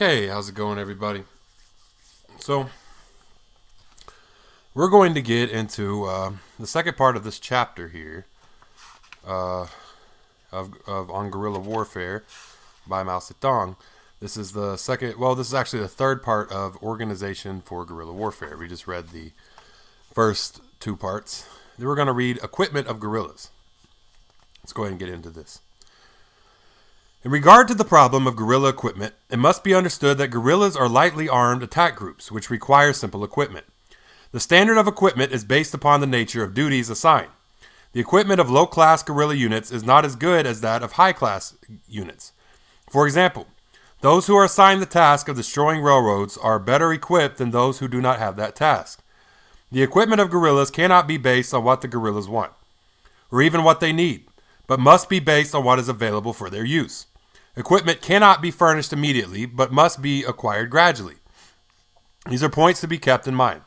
Okay, how's it going, everybody? So, we're going to get into the second part of this chapter here of on guerrilla warfare by Mao Zedong. This is the second. Well, this is actually the third part of Organization for Guerrilla Warfare. We just read the first two parts. Then we're going to read Equipment of Guerrillas. Let's go ahead and get into this. In regard to the problem of guerrilla equipment, it must be understood that guerrillas are lightly armed attack groups, which require simple equipment. The standard of equipment is based upon the nature of duties assigned. The equipment of low-class guerrilla units is not as good as that of high-class units. For example, those who are assigned the task of destroying railroads are better equipped than those who do not have that task. The equipment of guerrillas cannot be based on what the guerrillas want, or even what they need, but must be based on what is available for their use. Equipment cannot be furnished immediately, but must be acquired gradually. These are points to be kept in mind.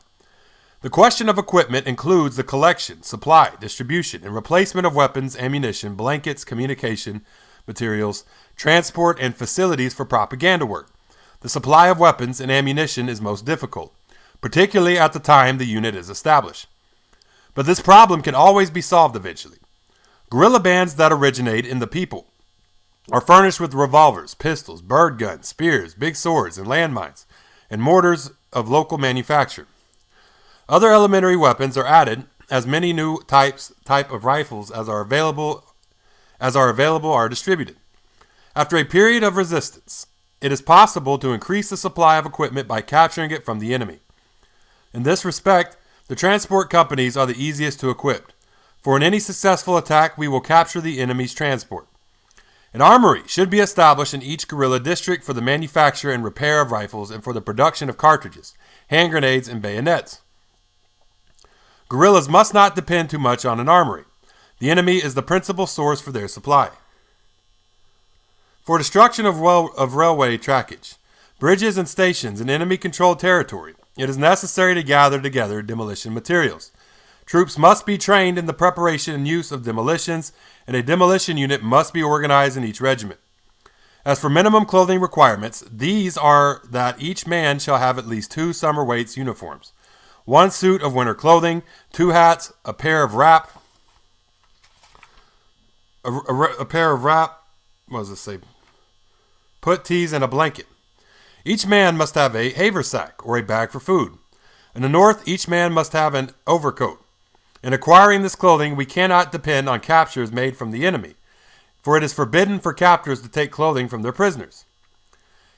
The question of equipment includes the collection, supply, distribution, and replacement of weapons, ammunition, blankets, communication materials, transport, and facilities for propaganda work. The supply of weapons and ammunition is most difficult, particularly at the time the unit is established. But this problem can always be solved eventually. Guerrilla bands that originate in the people are furnished with revolvers, pistols, bird guns, spears, big swords, and landmines, and mortars of local manufacture. Other elementary weapons are added, as many new type of rifles as are available are distributed. After a period of resistance, it is possible to increase the supply of equipment by capturing it from the enemy. In this respect, the transport companies are the easiest to equip, for in any successful attack we will capture the enemy's transport. An armory should be established in each guerrilla district for the manufacture and repair of rifles and for the production of cartridges, hand grenades, and bayonets. Guerrillas must not depend too much on an armory. The enemy is the principal source for their supply. For destruction of railway trackage, bridges, and stations in enemy-controlled territory, it is necessary to gather together demolition materials. Troops must be trained in the preparation and use of demolitions, and a demolition unit must be organized in each regiment. As for minimum clothing requirements, these are that each man shall have at least 2 summer weights uniforms, 1 suit of winter clothing, 2 hats, a pair of puttees, and a blanket. Each man must have a haversack, or a bag for food. In the north, each man must have an overcoat. In acquiring this clothing, we cannot depend on captures made from the enemy, for it is forbidden for captors to take clothing from their prisoners.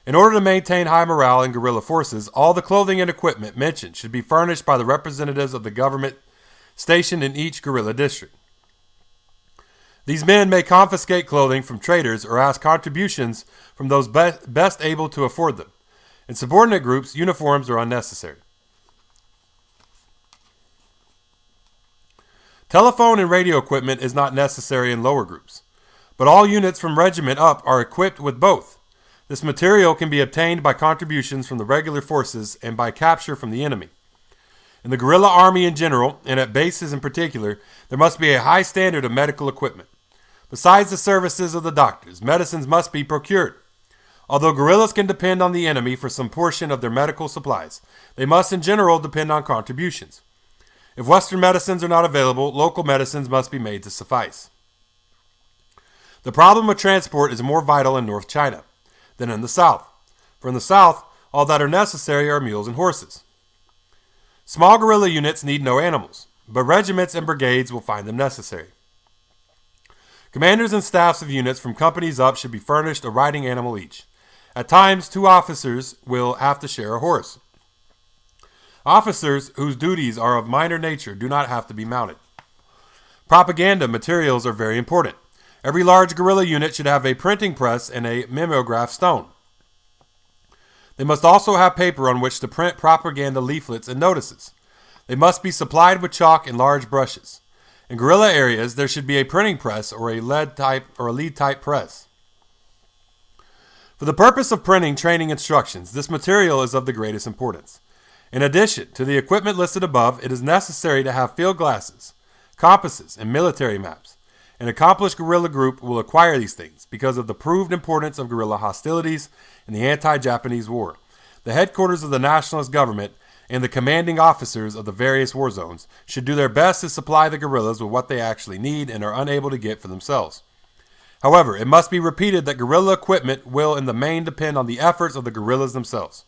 In order to maintain high morale in guerrilla forces, all the clothing and equipment mentioned should be furnished by the representatives of the government stationed in each guerrilla district. These men may confiscate clothing from traders or ask contributions from those best able to afford them. In subordinate groups, uniforms are unnecessary. Telephone and radio equipment is not necessary in lower groups, but all units from regiment up are equipped with both. This material can be obtained by contributions from the regular forces and by capture from the enemy. In the guerrilla army in general, and at bases in particular, there must be a high standard of medical equipment. Besides the services of the doctors, medicines must be procured. Although guerrillas can depend on the enemy for some portion of their medical supplies, they must in general depend on contributions. If Western medicines are not available, local medicines must be made to suffice. The problem of transport is more vital in North China than in the South, for in the South, all that are necessary are mules and horses. Small guerrilla units need no animals, but regiments and brigades will find them necessary. Commanders and staffs of units from companies up should be furnished a riding animal each. At times, 2 officers will have to share a horse. Officers whose duties are of minor nature do not have to be mounted. Propaganda materials are very important. Every large guerrilla unit should have a printing press and a mimeograph stone. They must also have paper on which to print propaganda leaflets and notices. They must be supplied with chalk and large brushes. In guerrilla areas, there should be a printing press or a lead type press. For the purpose of printing training instructions, this material is of the greatest importance. In addition to the equipment listed above, it is necessary to have field glasses, compasses, and military maps. An accomplished guerrilla group will acquire these things because of the proved importance of guerrilla hostilities in the anti-Japanese war. The headquarters of the nationalist government and the commanding officers of the various war zones should do their best to supply the guerrillas with what they actually need and are unable to get for themselves. However, it must be repeated that guerrilla equipment will in the main depend on the efforts of the guerrillas themselves.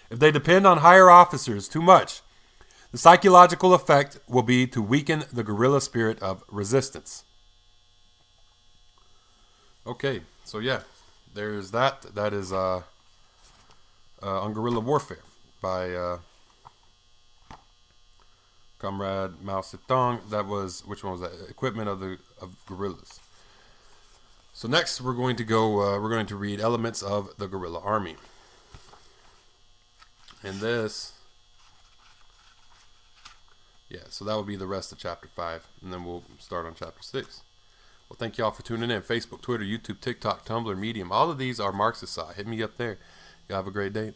If they depend on higher officers too much, the psychological effect will be to weaken the guerrilla spirit of resistance. Okay, so yeah, there's that. That is on guerrilla warfare by Comrade Mao Zedong. That was, which one was that? Equipment of guerrillas. So next we're going to go. We're going to read elements of the guerrilla army, and this, yeah. So that will be the rest of chapter 5, and then we'll start on chapter 6. Well, thank you all for tuning in. Facebook, Twitter, YouTube, TikTok, Tumblr, Medium. All of these are Marxist side. Hit me up there. You have a great day.